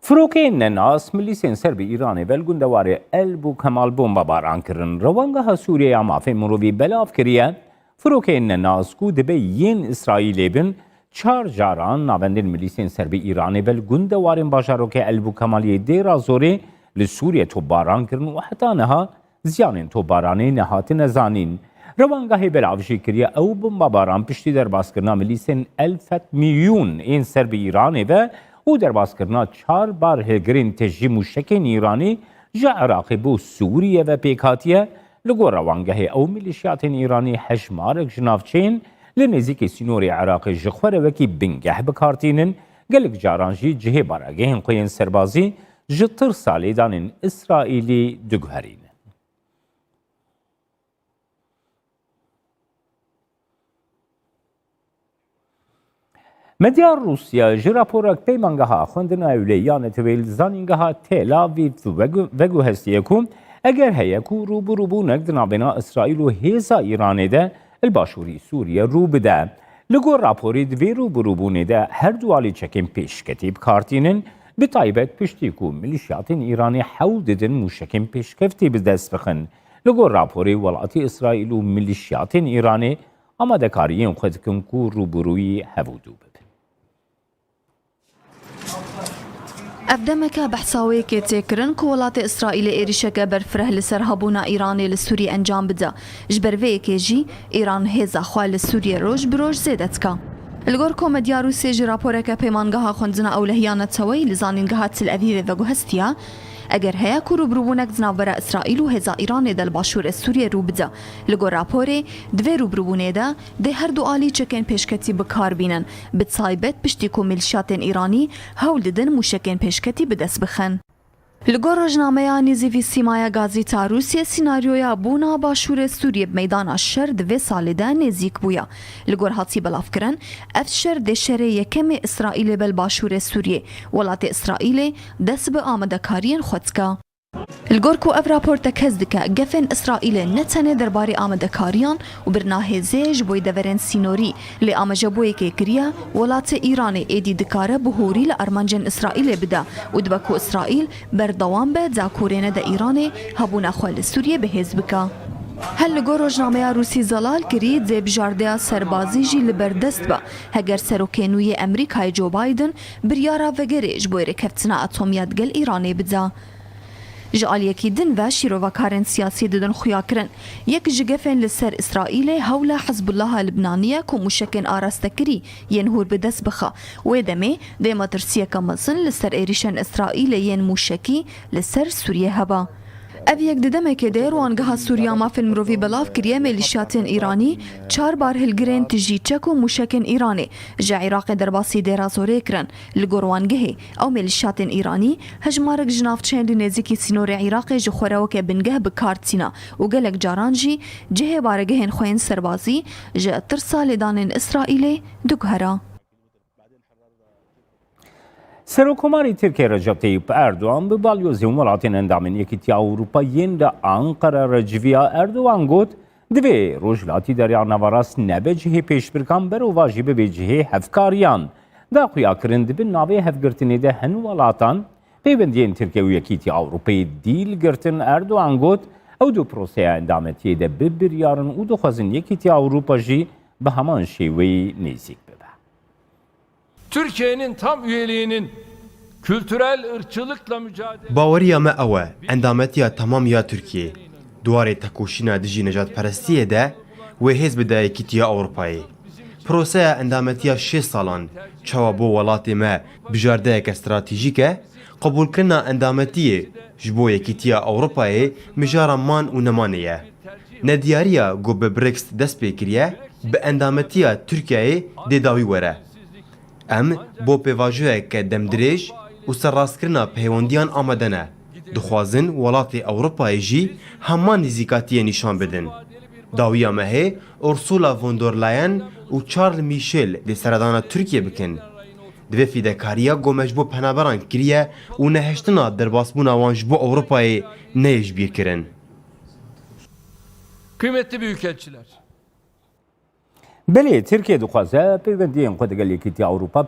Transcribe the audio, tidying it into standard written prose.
فروکین ناس ملیسین سربی ایرانی بلگوندواری البو کمال بومبا باران کرن روانگاه سوریه مافی مروی بلاف کریه فروکین ناس کو دبی ین اسرائیلی بن 4 جاران ناوندین ملیسین سربی ایرانی بلگوندوارین باجاروک البو کمالی دیرا زوری لسوریه تو باران کرن و حتی نها زیانین تو بارانی نهات نزانین روانگاهی بلاوشی کریه او بومبا باران پشتی در باسکرنا ملیسین الفت میلیون این سربی ایرانی و او در باسکرنا 4 بار هلگرین تجی موشکین ایرانی جا عراقی بو سوریه و پیکاتیه لگو روانگاه او ملیشیاتین ایرانی حجمارک جنافچین لنزیک سینوری عراقی جخوره وکی بنگه بکارتینن گلک جارانجی جهه باراگهین قوین سربازی جتر سالیدان اسرائیلی دگوهرین. مدیار روسیا جراپورک پیمانگاه خوندن اولیان تویل زانینگاه تل آویو وگو هستیه کن اگر هیکو روبرو بونک دنابنا اسرائیل و هیزا ایرانی ده الباشوری سوریه رو بده لگو راپوری دوی روبرو بونه ده هر دوالی چکن پیش کتیب کارتینن به طایبت پشتی کو ملیشیاتین ایرانی حول ددن موشکن پیش کفتی به دست بخن لگو راپوری ولاتی اسرائیل و ملیشیاتین ایرانی آماده کاریین خود کن کو روبروی هفودو بده. أفدمك بحثاوي كتكرن كولات إسرائيل إيريشك برفره لسرهبونا إيراني لسوري أنجام بدا جبر في جي إيران هزا خوال لسوريا روج بروج زيدتك الگورکو مدیا روسیه جراپورک پیمانگاه خوندنا اولهیانت سوی لزانینگاه تل اویو و گوهستیا اگر هیا کو روبروبونک زناور اسرائیل و هزا ایران دل باشور سوریه رو بده لگو راپوره دوی روبروبونه ده هر دو آلی چکن پیشکتی بکار بینن بتصایبت پشتی کو ملیشیاتین ایرانی هول ددن موشکن پیشکتی بدست بخن لگو روزنامه نیزی سیمای گازی تا روسیه سیناریویا بونا باشور سوریه بمیدان شر دوی سال ده نزیک بویا لگو هاتی بلاف کرن اف شر ده شر یکم اسرائیل بل باشور سوریه ولات اسرائیل دست به آمده کارین خودکا الگورکو اف راپورت کزدکه گفن اسرائیل نتنه درباره آمده کاریان و برناه زیج بوی دورن سینوری لی آمجه بوی که کریا ولات ایران ایدی دکاره بهوری لارمانجن اسرائیل بده و دبکو اسرائیل بردوام به زاکورین ده ایران هبون خوال سوریه به حزبکا هل لگو روزنامه روسی زلال کرید زی بجارده سربازی جی لبردست با هگر سروکینوی امریکای جو بایدن بریارا وگریج بوی رکفتنا اتمیات گل ایرانی بده جاليكي دن و شيروكارن سياسي ددن خويا كرن يك جگفن لسر اسرائيل هولا حزب الله لبنانيه كو مشكن آراستكري ينهور بدس بخا ويدمي ديما ترسيه كمزن لسر ايريشن اسرائيل ين مشكي لسر سوريه هبا اف یک ددمه که در وانگاه سوریا ما فیلم روی بلاف کریه ملیشیاتین ایرانی 4 بار هلگرین تجی چک و موشکن ایرانی جا عراق درباسی دیرا زوره کرن لگور وانگهی او ملیشیاتین ایرانی هجمارک جناف چند نزیکی سینور عراق جخوره و که بنگه بکارتینا و گلک جارانجی جه بارگهن خوین سربازی جا ترسال دانن اسرائیل دگهرا سروکماری ترکیه رجب طیب اردوان به بالیوزی ولاتین اندامین یکیتی اروپایین ده انقره رجویا اردوان گوت دوی روجلاتی دریا نواراس نبه جهه پیش برکان برو واجبه به جهه هفکاریان ده خویا کرند به ناوی هفگرتنی ده هن ولاتان پیوندین ترکیه و یکیتی اروپای دیل گرتن اردوان گوت او دو پروسه اندامتی ده ببریارن او دو خوزن یکیتی اروپا جی به همان شیوی نیزیک. Türkiye'nin tam üyeliğinin kültürel ırkçılıkla mücadele... باوریا ما اوه اندامتیا تمام یا ترکیه دواره تکوشینا دجی نجات پرستیه ده و حزب ده یکیتیا اروپایی پروسه اندامتیا 6 سالان چوا بو ولات ما بجارده یک استراتیجیکه قبول کرنا اندامتیه جبو یکیتیا اروپایی مجارا مان و نمانیه ندیاریا گو به برکس دست بکریه به اندامتیا ترکیه ده داوی وره ام بو پیواجوه که دمدریج و سرراستکرنا پیوندیان آمدنه دخوازن ولات اوروپای جی همان نزیکاتی نشان بدن داویا مهه اورسولا ووندرلاین و چارل میشل دی سردان ترکیه بکن دوی فیدکاریا گومج بو پنابران کریه و نهشتنا درباسبونا وانج بو اوروپای نیج بیر کرن Kıymetli büyükelçiler. بله ترکیه دخوازه پیوندین خود گل یکیتی اروپا